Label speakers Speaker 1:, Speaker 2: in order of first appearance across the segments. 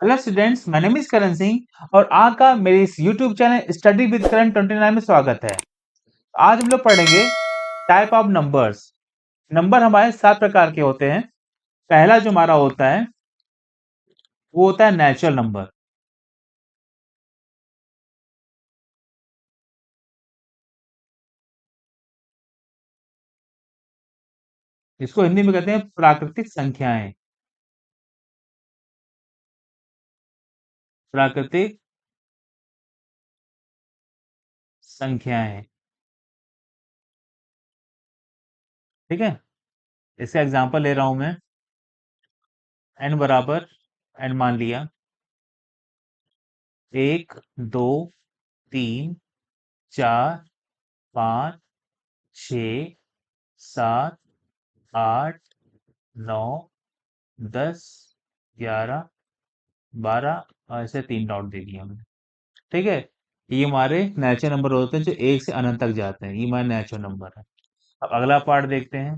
Speaker 1: Hello students, my name is Karan Singh और आपका मेरे इस YouTube channel study with Karan 29 में स्वागत है। आज हम लोग पढ़ेंगे टाइप ऑफ नंबर्स। नंबर हमारे 7 प्रकार के होते हैं। पहला जो हमारा होता है वो होता है नेचुरल नंबर। इसको हिंदी में कहते हैं प्राकृतिक संख्याएं। प्राकृतिक संख्याएं, ठीक है। इसका एग्जांपल ले रहा हूं मैं। n बराबर n मान लिया, 1 2 3 4 5 6 7 8 9 10 11 12 और ऐसे 3 डॉट दे दिए हमने, ठीक है। ये हमारे नेचुरल नंबर होते हैं जो 1 से अनंत तक जाते हैं, ये हमारे नेचुरल नंबर है। अब अगला पार्ट देखते हैं।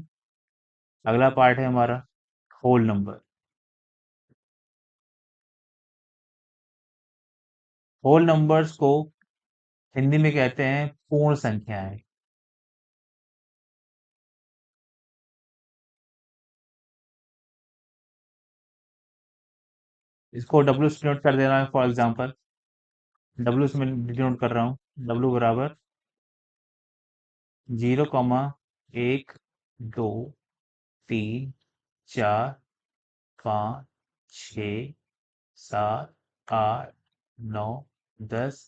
Speaker 1: अगला पार्ट है हमारा होल नंबर। होल नंबर्स को हिंदी में कहते हैं पूर्ण संख्याएं। इसको डब्ल्यू से डिनोट कर दे रहा है। फॉर एग्जांपल डब्ल्यू से मैं डिनोट कर रहा हूँ। डब्ल्यू बराबर 0 1 2 3 4 5 6 7 8 9 10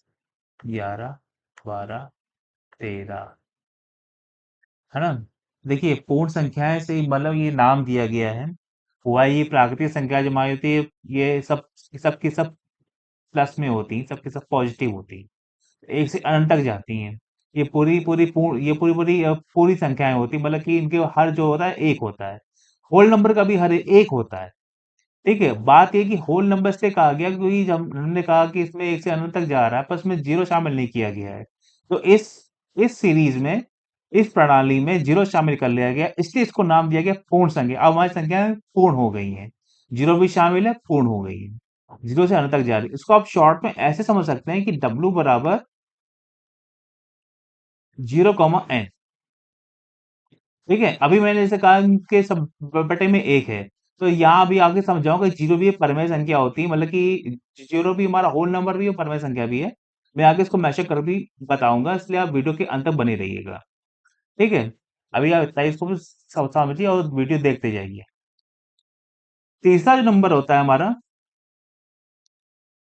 Speaker 1: 11 12 13, है ना। देखिए पूर्ण संख्याएं से मतलब ये नाम दिया गया है। हुआ ये प्राकृतिक संख्या जो हमारी होती है, ये सब की सब प्लस में होती है, सबकी सब पॉजिटिव होती है, एक से अनंत तक जाती हैं। ये पूरी पूरी पूरी संख्याएं होती है, मतलब कि इनके हर जो होता है एक होता है। होल नंबर का भी हर एक होता है, ठीक है। बात ये कि होल नंबर से कहा गया क्योंकि जब हमने कहा कि इसमें एक से अनंत तक जा रहा है पर इसमें जीरो शामिल नहीं किया गया है, तो इस सीरीज में, इस प्रणाली में जीरो शामिल कर लिया गया, इसलिए इसको नाम दिया गया पूर्ण संख्या। अब हमारी संख्या पूर्ण हो गई है, जीरो भी शामिल है, पूर्ण हो गई है, जीरो से अनंत तक जा रही है। इसको आप शॉर्ट में ऐसे समझ सकते हैं कि डब्ल्यू बराबर 0 n, ठीक है। अभी मैंने जैसे कहा कि सब बटे में एक है, तो यहाँ भी आगे समझाऊंगा जीरो भी एक परिमेय संख्या होती है, मतलब कि जीरो भी हमारा होल नंबर भी है, परिमेय संख्या भी है। मैं आगे इसको मैशअप कर भी बताऊंगा, इसलिए आप वीडियो के अंत तक बने रहिएगा, ठीक है। अभी आप इतना इसको भी समझिए और वीडियो देखते जाइए। तीसरा जो नंबर होता है हमारा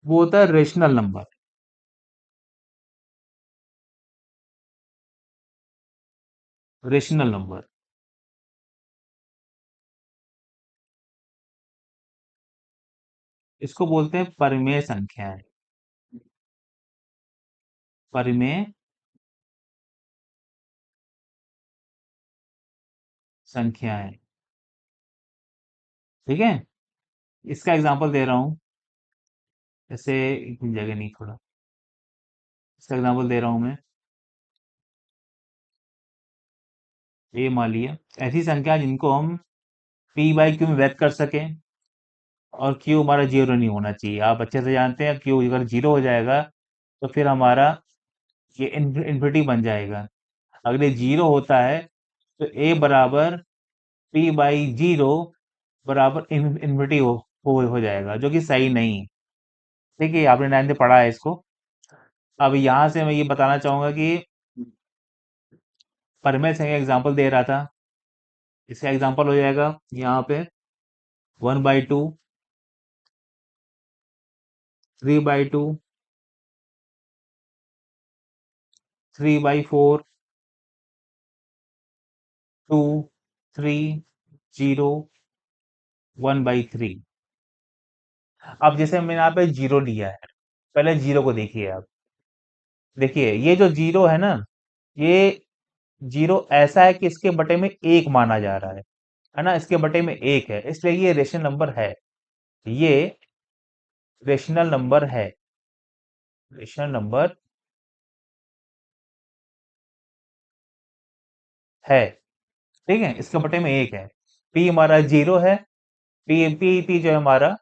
Speaker 1: वो होता है रेशनल नंबर। रेशनल नंबर, इसको बोलते हैं परिमेय संख्याएं। परिमेय संख्याएं, ठीक है। इसका एग्जांपल दे रहा हूं। जैसे इतनी जगह नहीं, थोड़ा इसका एग्जांपल दे रहा हूं मैं। ये मान लिया ऐसी संख्या जिनको हम पी बाई क्यू में व्यक्त कर सकें और क्यू हमारा जीरो नहीं होना चाहिए। आप अच्छे से जानते हैं क्यू अगर जीरो हो जाएगा तो फिर हमारा ये इन्फिनिटी बन जाएगा। अगर ये जीरो होता है तो ए बराबर पी बाई जीरो बराबर इन्फिनिटी हो जाएगा, जो कि सही नहीं है। ठीक है, आपने 9th में पढ़ा है इसको। अब यहाँ से मैं ये बताना चाहूंगा कि परिमेय संख्या एग्जांपल दे रहा था। इसका एग्जांपल हो जाएगा यहाँ पे 1/2, 3/2, 3/4, 2, 3, 0, 1/3। अब जैसे मैंने यहाँ पे जीरो लिया है, पहले जीरो को देखिए आप। देखिए ये जो जीरो है ना, ये जीरो ऐसा है कि इसके बटे में एक माना जा रहा है ना। इसके बटे में एक है, इसलिए ये रेशनल नंबर है। ये रेशनल नंबर है। रेशनल नंबर है, ठीक है। इसके बटे में एक है। पी हमारा जीरो है। पी पी पी जो है हमारा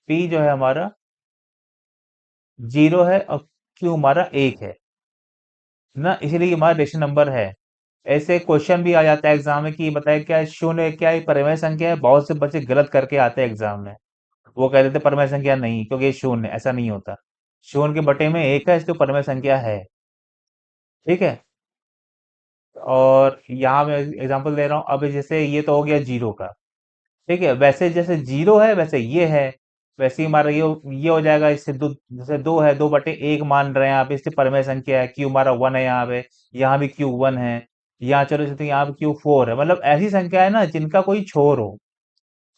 Speaker 1: पी जो है हमारा 0 है और क्यू हमारा 1 है ना, इसीलिए ये हमारा रेशनल नंबर है। ऐसे क्वेश्चन भी आ जाता है एग्जाम में कि बताए क्या शून्य क्या ये परिमेय संख्या है, बहुत से बच्चे गलत करके आते हैं एग्जाम में। वो कह देते परिमेय संख्या नहीं, क्योंकि ये शून्य, ऐसा नहीं होता। शून्य के बटे में 1 है, इसलिए परिमेय संख्या है। ठीक है। और यहाँ मैं एग्जांपल दे रहा हूँ, अब जैसे ये तो हो गया 0 का। ठीक है, वैसे जैसे 0 है वैसे ये है। वैसे ही हमारा ये हो जाएगा, इससे दो, जैसे 2 है, 2/1 मान रहे हैं आप, इससे परिमेय संख्या है, क्यू हमारा 1 है यहाँ पे। यहाँ भी क्यू 1 है। यहाँ चलो जैसे यहाँ पे क्यू 4 है, मतलब ऐसी संख्या है ना जिनका कोई छोर हो।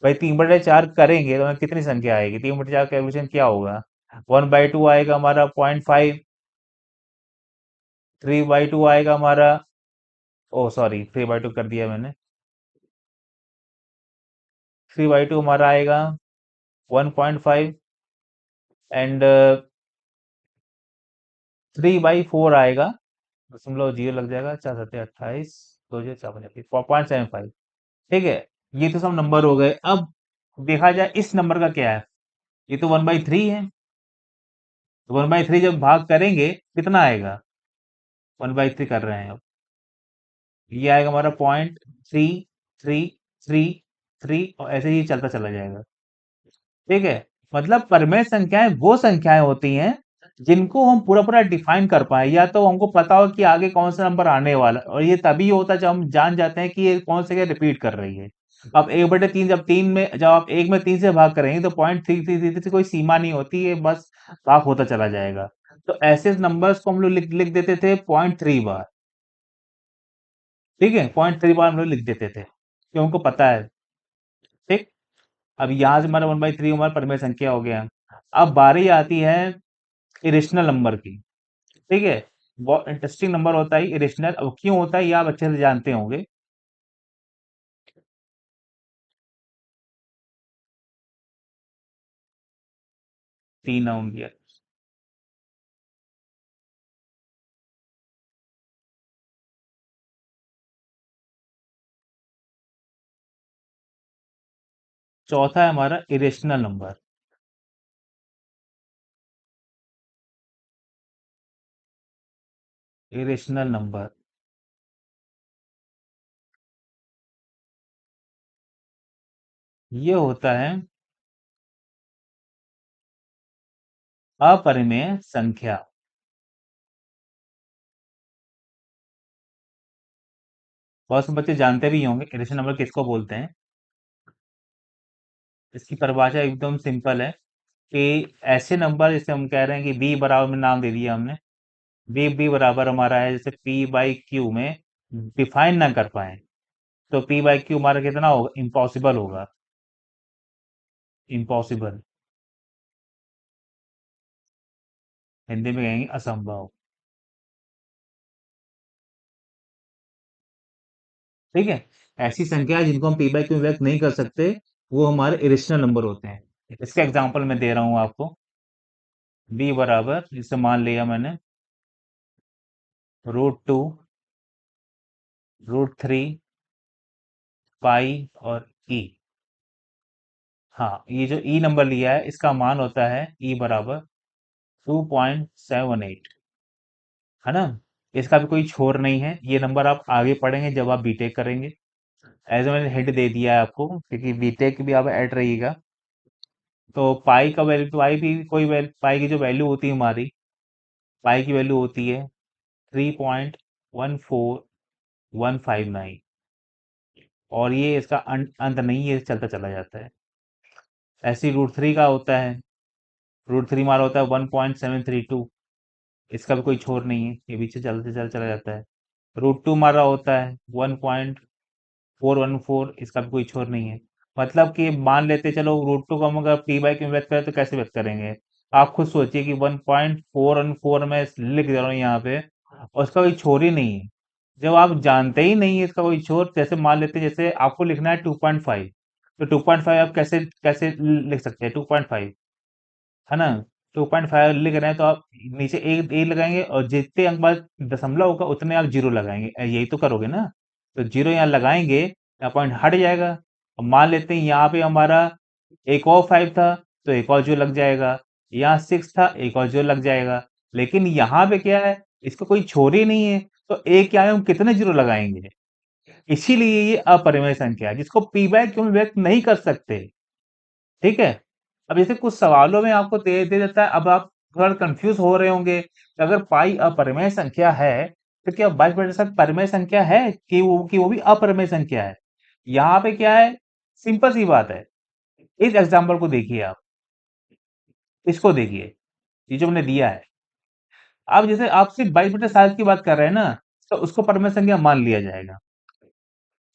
Speaker 1: भाई 3/4 करेंगे तो हमें कितनी संख्या आएगी? 3/4 कैलकुलेशन क्या होगा? 1/2 आएगा हमारा 0.5। 3/2 आएगा हमारा, ओ सॉरी 3/2 कर दिया मैंने। 3/2 हमारा आएगा 1.5। एंड 3/4 आएगा, 0.0 लग जाएगा, 4×7=28, 2×4=5, ठीक है। ये तो सब नंबर हो गए। अब देखा जाए इस नंबर का क्या है। ये तो 1/3 है। तो 1/3 जब भाग करेंगे कितना आएगा? 1/3 कर रहे हैं अब। ये आएगा हमारा 0.3333 और ऐसे ही चलता चला जाएगा। ठीक है। मतलब परिमेय संख्याएं वो संख्याएं होती हैं जिनको हम पूरा पूरा डिफाइन कर पाए, या तो हमको पता हो कि आगे कौन सा नंबर आने वाला है, और ये तभी होता है जब हम जान जाते हैं कि ये कौन से क्या रिपीट कर रही है। अब 1/3, जब आप 1 में 3 से भाग करेंगे तो 0.3333 से कोई सीमा नहीं होती है, बस भाग होता चला जाएगा। तो ऐसे नंबर्स को हम लोग लिख लिख देते थे 0.3 बार। ठीक है, 0.3 बार हम लोग लिख देते थे, क्यों हमको पता है। ठीक। अब यहाँ से हमारा 1/3 हमारा परिमेय संख्या हो गया। अब बारी आती है इरेशनल नंबर की। ठीक है। बहुत इंटरेस्टिंग नंबर होता है इरेशनल। अब क्यों होता है ये आप अच्छे से जानते होंगे। 3 नवंबर। चौथा है हमारा इरेशनल नंबर। इरेशनल नंबर ये होता है अपरिमेय संख्या। बहुत से बच्चे जानते भी होंगे इरेशनल नंबर किसको बोलते हैं। इसकी परिभाषा एकदम सिंपल है कि ऐसे नंबर, जैसे हम कह रहे हैं कि बी बराबर में नाम दे दिया हमने। बी बराबर हमारा है, जैसे P/Q में डिफाइन ना कर पाए तो P/Q हमारा कितना होगा? इम्पॉसिबल होगा। इम्पॉसिबल हिंदी में कहेंगे असंभव। ठीक है। ऐसी संख्या जिनको हम P/Q व्यक्त नहीं कर सकते, वो हमारे इरेशनल नंबर होते हैं। इसका एग्जांपल मैं दे रहा हूं आपको। b बराबर, जिसे मान लिया मैंने, √2, √3, पाई और e। हाँ, ये जो e नंबर लिया है इसका मान होता है e बराबर 2.78। है ना। इसका भी कोई छोर नहीं है, ये नंबर आप आगे पढ़ेंगे जब आप बीटेक करेंगे। एज मैंने हिंट दे दिया है आपको, क्योंकि बीटेक भी आप ऐड रहिएगा। तो पाई का वैल्यू, पाई की जो वैल्यू होती है हमारी, पाई की वैल्यू होती है 3.14159। और ये इसका अंत नहीं है, चलता चला जाता है। ऐसे √3 का होता है। √3 हमारा होता है 1.732। इसका भी कोई छोर नहीं है, ये पीछे चलते चल चला जाता है। √2 हमारा होता है 1.414। इसका भी कोई छोर नहीं है। मतलब कि मान लेते चलो √2 को हम अगर P/Q व्यक्त करें तो कैसे व्यक्त करेंगे? आप खुद सोचिए कि 1.414 में लिख दे रहा हूँ यहाँ पे, और उसका कोई छोर ही नहीं है। जब आप जानते ही नहीं है इसका कोई छोर, जैसे मान लेते जैसे आपको लिखना है 2.5, तो 2.5 आप कैसे कैसे लिख सकते हैं? 2.5, है ना। 2.5 लिख रहे हैं तो आप नीचे एक एक लगाएंगे, और जितने अंक बाद दशमलव होगा उतने आप जीरो लगाएंगे, यही तो करोगे ना। तो जीरो यहाँ लगाएंगे, यहाँ पॉइंट हट जाएगा। अब मान लेते हैं यहाँ पे हमारा एक और 5 था, तो एक और जीरो लग जाएगा। यहाँ 6 था, एक और जीरो लग जाएगा। लेकिन यहाँ पे क्या है, इसका कोई छोर ही नहीं है, तो एक क्या है, हम कितने जीरो लगाएंगे? इसीलिए ये अपरिमेय संख्या है, जिसको पी बाय क्यू में व्यक्त नहीं कर सकते। ठीक है। अब जैसे कुछ सवालों में आपको दे दे देता है, अब आप थोड़ा कंफ्यूज हो रहे होंगे कि अगर पाई अपरिमेय संख्या है, तो क्या 22/7 परिमेय संख्या है कि वो भी अपरिमेय संख्या है? यहाँ पे क्या है, सिंपल सी बात है। इस एग्जाम्पल को देखिए आप, इसको देखिए, ये जो मैंने दिया है। अब जैसे आप सिर्फ 22/7 की बात कर रहे हैं ना, तो उसको परिमेय संख्या मान लिया जाएगा।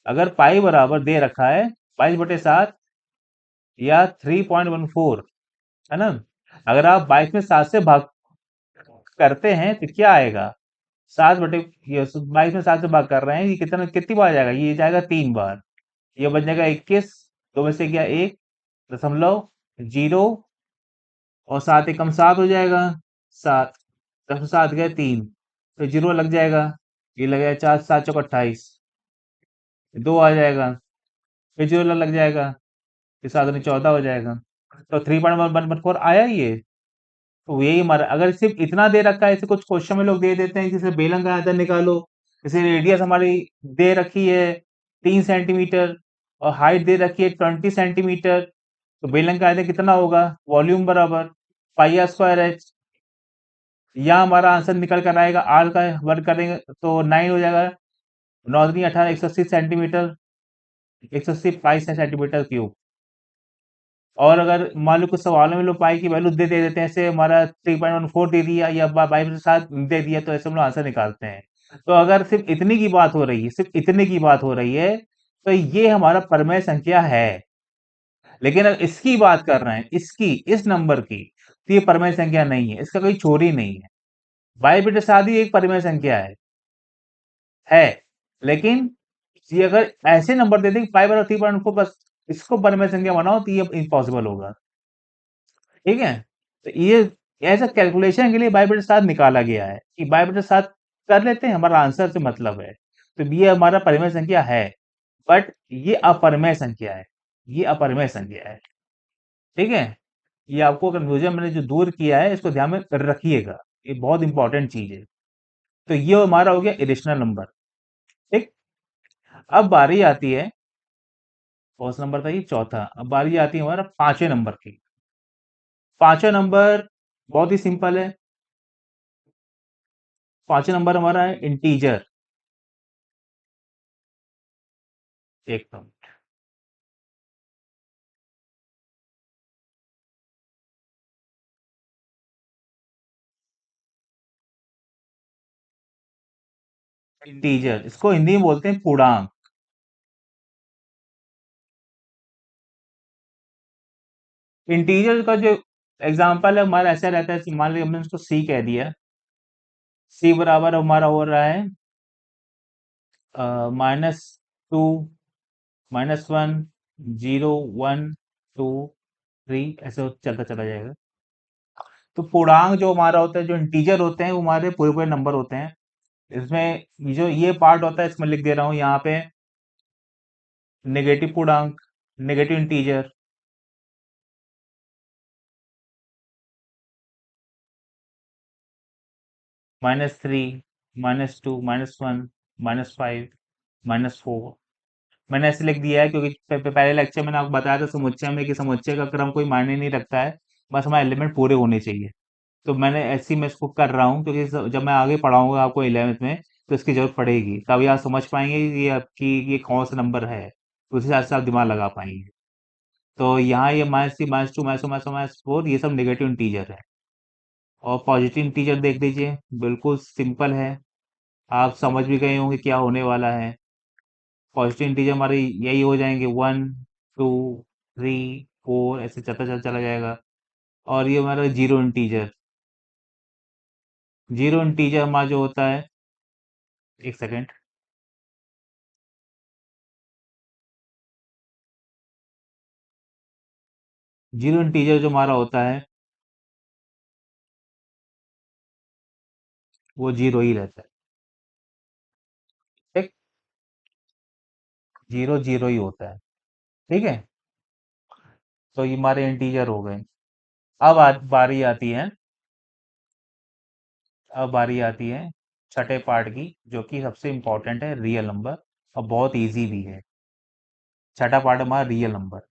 Speaker 1: अगर पाई बराबर दे रखा है 22/7 या 3.14, है ना? अगर आप 22 में 7 से भाग करते हैं तो क्या आएगा? 7 बटे, ये 22 में 7 से भाग कर रहे हैं, ये कितनी बार जाएगा? ये जाएगा 3 बार। ये बन जाएगा 21, दो में से गया 1.0, और 7 एकम 7 हो जाएगा। 7, 10 में 7 गए 3, तो जीरो लग जाएगा। ये लगेगा 4, 7 चौक 28, 2 आ जाएगा, फिर जीरो लग जाएगा, फिर 7 में 14 हो जाएगा। तो 3.114 आया ये। तो यही हमारा, अगर सिर्फ इतना दे रखा है, ऐसे कुछ क्वेश्चन में लोग दे देते हैं, जैसे बेलन का आयतन निकालो, जैसे रेडियस हमारी दे रखी है 3 सेंटीमीटर, और हाइट दे रखी है 20 सेंटीमीटर, तो बेलन का आयतन कितना होगा? वॉल्यूम बराबर पाई r² h। यहाँ हमारा आंसर निकल कर आएगा, आर का वर्ग करेंगे तो 9 हो जाएगा। 9 × 18, 180 सेंटीमीटर, 180 पाई सेंटीमीटर क्यूब। और अगर मान लो कुछ सवालों में लोग पाई की वैल्यू दे दे देते हैं, ऐसे हमारा 3.14 दे दिया या 22/7 दे दिया, तो ऐसे हम लोग आंसर निकालते हैं। तो अगर सिर्फ इतनी की बात हो रही है, सिर्फ इतने की बात हो रही है, तो ये हमारा परिमेय संख्या है। लेकिन अगर इसकी बात कर रहे हैं, इसकी, इस नंबर की, तो ये परिमेय संख्या नहीं है, इसका कोई छोर ही नहीं है। 22/7 ही एक परिमेय संख्या है। लेकिन ये अगर ऐसे नंबर दे दें 5/3.4, बस इसको परिमेय संख्या बनाओ, तो ये इम्पॉसिबल होगा। ठीक है। तो ये ऐसा कैलकुलेशन के लिए 22/7 निकाला गया है, कि 22/7 कर लेते हैं, हमारा आंसर से मतलब है। तो ये हमारा परिमेय संख्या है, बट ये अपरिमेय संख्या है। ये अपरिमेय संख्या है। ठीक है। ये आपको कंफ्यूजन मैंने जो दूर किया है, इसको ध्यान में रखिएगा, ये बहुत इंपॉर्टेंट चीज है। तो ये हमारा हो गया इरेशनल नंबर। ठीक। अब बारी आती है, कौन सा नंबर था ये? चौथा। अब बारी आती है हमारा पांचवें नंबर की। पांचवें नंबर बहुत ही सिंपल है। पांचवें नंबर हमारा है इंटीजर। एक मिनट। इंटीजर, इसको हिंदी में बोलते हैं पूर्णांक। इंटीजर का जो एग्जांपल है हमारा ऐसा रहता है, मान लीजिए हमने उसको सी कह दिया। सी बराबर हमारा हो रहा है -2, -1, 0, 1, 2, 3, ऐसे चलता चला जाएगा। तो पूर्णांक जो हमारा होता है, जो इंटीजर होते हैं, वो हमारे पूरे पूरे नंबर होते हैं। इसमें जो ये पार्ट होता है, इसमें लिख दे रहा हूँ यहाँ पे, नेगेटिव पूर्णांक, नेगेटिव इंटीजर। -3, -2, -1, -5, -4। मैंने ऐसे लिख दिया है क्योंकि पहले लेक्चर मैंने आपको बताया था समुच्चय में, कि समुच्चय का क्रम कोई मायने नहीं रखता है, बस हमारे एलिमेंट पूरे होने चाहिए। तो मैंने ऐसे ही मैं इसको कर रहा हूँ, क्योंकि जब मैं आगे पढ़ाऊंगा आपको 11th में, तो इसकी जरूरत पड़ेगी, तभी आप समझ पाएंगे कि ये आपकी ये कौन सा नंबर है, तो उस हिसाब से आप दिमाग लगा पाएंगे। तो यहाँ ये -3, -2, -1, -4, ये सब नेगेटिव इंटीजर है। और पॉजिटिव इंटीजर देख लीजिए, बिल्कुल सिंपल है, आप समझ भी गए होंगे क्या होने वाला है। पॉजिटिव इंटीजर हमारे यही हो जाएंगे, 1, 2, 3, 4, ऐसे चलता चलता चला जाएगा। और ये हमारा जीरो इंटीजर, जीरो इंटीजर हमारा जो होता है, एक सेकेंड, जीरो इंटीजर जो हमारा होता है, वो जीरो ही रहता है। ठीक। जीरो जीरो ही होता है। ठीक है। तो ये हमारे इंटीजर हो गए। बारी आती है, अब बारी आती है छठे पार्ट की, जो कि सबसे इम्पोर्टेंट है, रियल नंबर। और बहुत इजी भी है। छठा पार्ट हमारा रियल नंबर।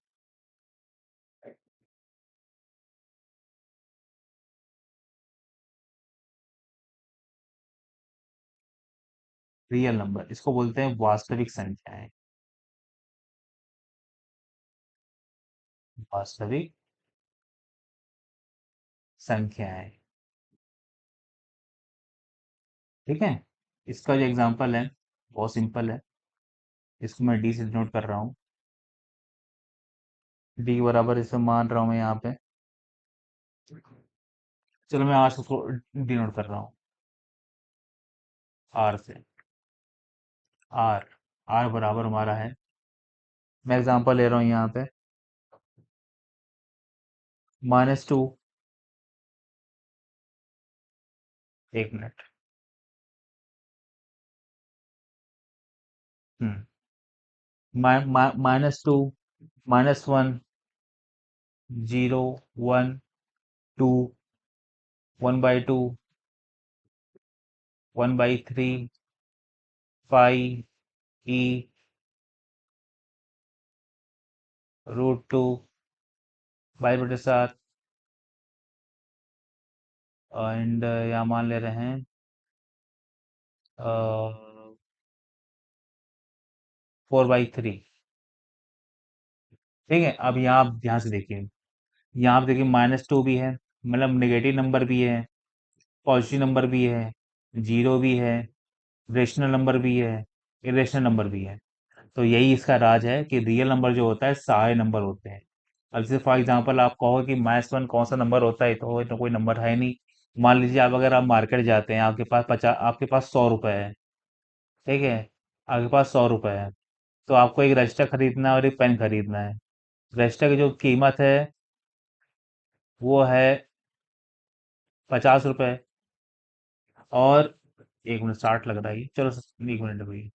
Speaker 1: रियल नंबर इसको बोलते हैं वास्तविक संख्याएं। वास्तविक संख्याएं। ठीक है। इसका जो एग्जांपल है बहुत सिंपल है। इसको मैं डी से डिनोट कर रहा हूँ। डी बराबर इसे मान रहा हूँ मैं यहाँ पे। चलो मैं आर से उसको डिनोट कर रहा हूँ, आर से। आर आर बराबर हमारा है, मैं एग्जांपल ले रहा हूँ यहाँ पे, -2। एक minute. Hmm. -2, -1, 0, 1, 2, 1/2, 1/3, pi, E, √2, 22/7। And यहाँ मान ले रहे हैं 4/3। ठीक है। अब यहाँ आप ध्यान से देखिए, यहाँ आप देखिए -2 भी है, मतलब नेगेटिव नंबर भी है, पॉजिटिव नंबर भी है, जीरो भी है, रेशनल नंबर भी है, इरेशनल नंबर भी है। तो यही इसका राज है कि रियल नंबर जो होता है सारे नंबर होते हैं। अब जैसे फॉर एग्जांपल आप कहो कि -1 कौन सा नंबर होता है, तो कोई नंबर है नहीं। मान लीजिए आप, अगर आप मार्केट जाते हैं, आपके पास 100 रुपए है। ठीक है। आपके पास 100 रुपए है, तो आपको एक रजिस्टर खरीदना है और एक पेन खरीदना है। रजिस्टर की जो कीमत है वो है 50 रुपए। और 1 मिनट, 60 लग रहा है ये। चलो 1 मिनट भाई।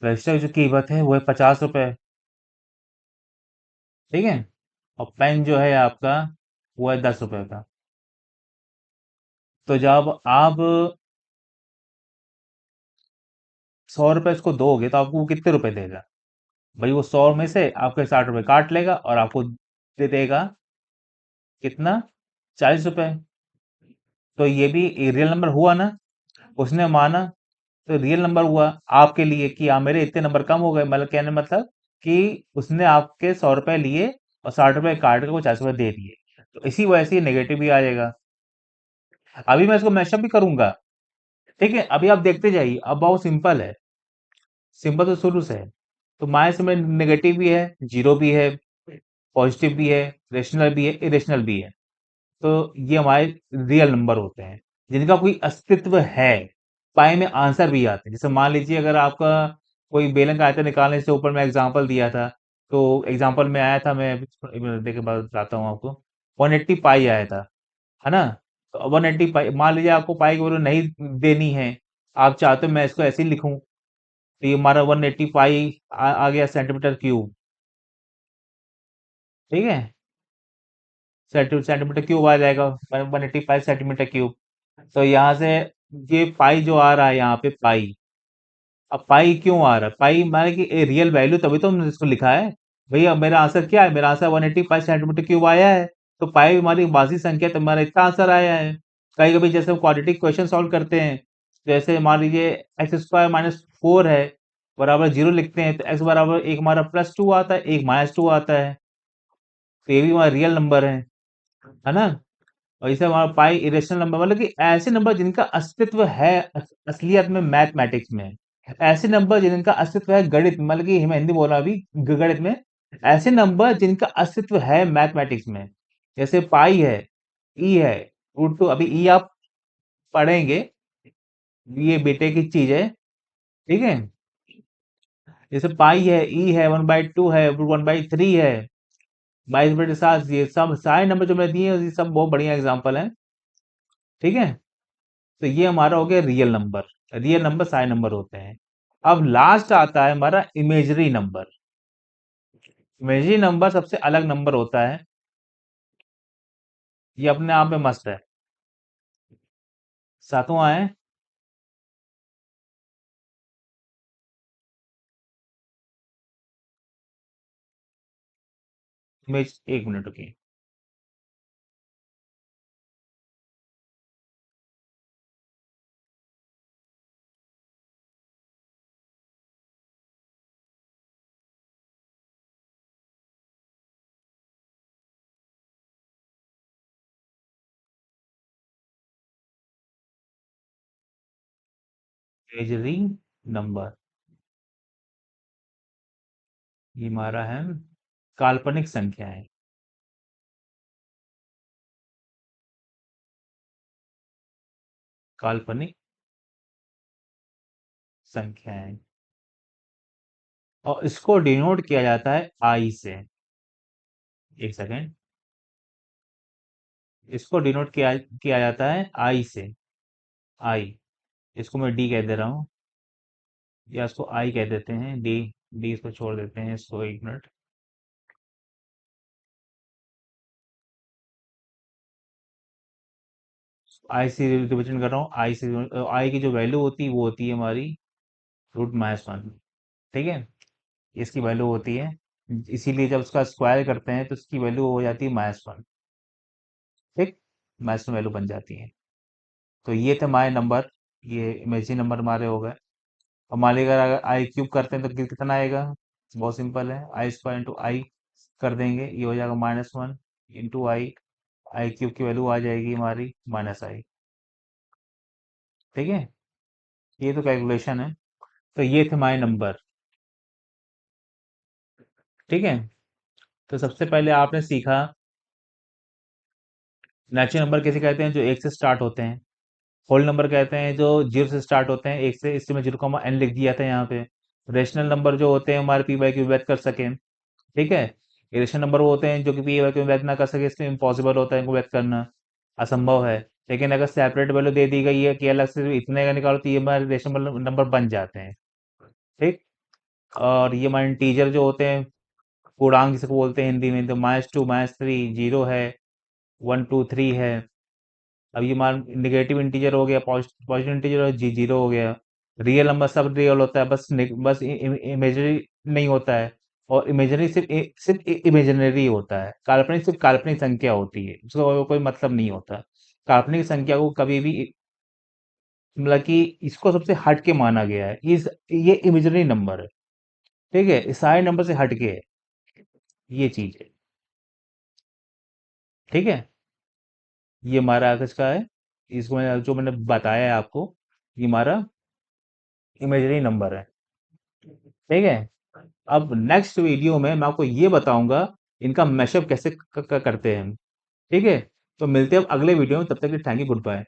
Speaker 1: रजिस्टर की जो कीमत है वो है 50 रुपए। ठीक है। और पेन जो है आपका वो है 10 रुपए का। तो जब आप 100 रुपए इसको दोगे तो आपको वो कितने रुपए देगा? भाई वो 100 में से आपके 60 रुपए काट लेगा और आपको दे देगा कितना? 40 रुपए। तो ये भी रियल नंबर हुआ ना। उसने माना, तो रियल नंबर हुआ आपके लिए कि हाँ मेरे इतने नंबर कम हो गए, मतलब कहने का मतलब कि उसने आपके 100 रुपए लिए और 60 रुपए काट के वो 40 रुपए दे दिए। तो इसी वजह से ये नेगेटिव भी आ जाएगा। अभी मैं इसको मैशअप भी करूंगा। ठीक है। अभी आप देखते जाइए, अब बहुत सिंपल है। सिंपल तो शुरू से है। तो माइनस में नेगेटिव भी है, जीरो भी है, पॉजिटिव भी है, रेशनल भी है, इरेशनल भी है। तो ये हमारे रियल नंबर होते हैं जिनका कोई अस्तित्व है। पाई में आंसर भी आते हैं। जैसे मान लीजिए अगर आपका कोई बेलन का आयतन निकालने से ऊपर मैं एग्जांपल दिया था, तो एग्जांपल में आया था, मैं एक मिनट देख के बताता हूँ आपको। 180 पाई आया था, है ना। तो 180 पाई, मान लीजिए आपको पाई की वैल्यू नहीं देनी है, आप चाहते हो मैं इसको ऐसे ही लिखूं, तो ये हमारा 180 पाई आ गया सेंटीमीटर क्यूब। ठीक है। सेंटीमीटर क्यूब आ जाएगा, 185 सेंटीमीटर क्यूब। तो यहाँ से ये पाई जो आ रहा है यहाँ पे पाई। अब पाई क्यों आ रहा है? पाई माने कि ए रियल वैल्यू, तभी तो हमने इसको लिखा है। भैया मेरा आंसर क्या है? मेरा आंसर 185 सेंटीमीटर क्यूब आया है। तो पाई हमारी वास्तविक संख्या है, तो हमारा इतना आंसर आया है। कभी कभी जैसे हम क्वाड्रेटिक क्वेश्चन सॉल्व करते हैं, जैसे मान लीजिए x² - 4 है बराबर 0 लिखते हैं, तो x बराबर एक हमारा +2 आता है, एक -2 आता है। तो ये भी हमारा रियल नंबर है ना। और इसे हमारा पाई इरेशनल नंबर, मतलब कि ऐसे नंबर जिनका अस्तित्व है असलियत में मैथमेटिक्स में। ऐसे नंबर जिनका अस्तित्व है गणित में, मतलब कि मैं हिंदी बोल रहा अभी, गणित में। ऐसे नंबर जिनका अस्तित्व है मैथमेटिक्स में, जैसे पाई है, ई है, √2। अभी ई आप पढ़ेंगे, ये बेटे की चीज है। ठीक है। जैसे पाई है, ई है, 1/2 है, 1/3 है, 22/7, ये सब सारे नंबर जो मैं दिए हैं, ये सब बहुत बढ़िया एग्जाम्पल है। ठीक है। तो ये हमारा हो गया रियल नंबर। रियल नंबर सारे नंबर होते हैं। अब लास्ट आता है हमारा इमेजरी नंबर। इमेजिनरी नंबर सबसे अलग नंबर होता है, ये अपने आप में मस्त है। सातवां है। इमेज, एक मिनट रुकिए। इमेजिनरी नंबर, ये हमारा है काल्पनिक संख्या है। काल्पनिक संख्या है, और इसको डिनोट किया जाता है आई से। एक सेकेंड। इसको डिनोट किया किया जाता है आई से। आई, इसको मैं डी कह दे रहा हूँ, या इसको आई कह देते हैं, डी। डी इसको छोड़ देते हैं इसको, एक मिनट। आई से रिप्रेजेंट कर रहा हूँ, आई से। आई की जो वैल्यू होती है वो होती है हमारी √-1। ठीक है, इसकी वैल्यू होती है, इसीलिए जब उसका स्क्वायर करते हैं तो इसकी वैल्यू हो जाती है -1। ठीक, -1 वैल्यू बन जाती है। तो ये थे हमारे नंबर, ये इमेजिनरी नंबर हमारे हो गए। अब मान लीजिए अगर आई क्यूब करते हैं तो कितना आएगा। बहुत सिंपल है, आई² इंटू आई कर देंगे, ये हो जाएगा -1 इंटू आई। आई क्यूब की वैल्यू आ जाएगी हमारी -i। ठीक है, ये तो कैलकुलेशन है। तो ये थे हमारे नंबर। ठीक है, तो सबसे पहले आपने सीखा नेचुरल नंबर किसे कहते हैं, जो एक से स्टार्ट होते हैं। होल नंबर कहते हैं जो जीरो से स्टार्ट होते हैं, एक से, इसलिए मैं 0,n लिख दिया था यहाँ पे। रेशनल नंबर जो होते हैं हमारे पी बाई क्यू व्यक्त कर सकें। ठीक है, इरेशनल नंबर वो होते हैं जो कि पी बाई क्यू व्यक्त ना कर सके, इसमें इम्पॉसिबल होता है इनको व्यक्त करना, असंभव है। लेकिन अगर सेपरेट वैल्यू दे दी गई है कि अलग से इतने का निकालो, तो ये हमारे रेशनल नंबर बन जाते हैं। ठीक, और ये हमारे इंटीजर जो होते हैं, पूर्णांक जिसको बोलते हैं हिंदी में, तो -2 -3 जीरो है, 1 2 3 है। अब ये मान निगेटिव इंटीजर हो गया, पॉजिटिव इंटीजर और जी जीरो हो गया। रियल नंबर सब रियल होता है, बस इमेजरी नहीं होता है। और इमेजरी सिर्फ इमेजनरी होता है, काल्पनिक सिर्फ काल्पनिक संख्या होती है, उसका कोई मतलब नहीं होता। काल्पनिक संख्या को कभी भी मतलब कि इसको सबसे हट के माना गया है, ये इमेजनरी नंबर है। ठीक है, इस सारे नंबर से हट के है, ये चीज है। ठीक है, ये हमारा आकाश का है, इसको जो मैंने बताया है आपको, ये हमारा इमेजनरी नंबर है। ठीक है, अब नेक्स्ट वीडियो में मैं आपको ये बताऊंगा इनका मैशअप कैसे करते हैं। ठीक है, तो मिलते हैं अब अगले वीडियो में, तब तक के थैंक यू, गुड बाय।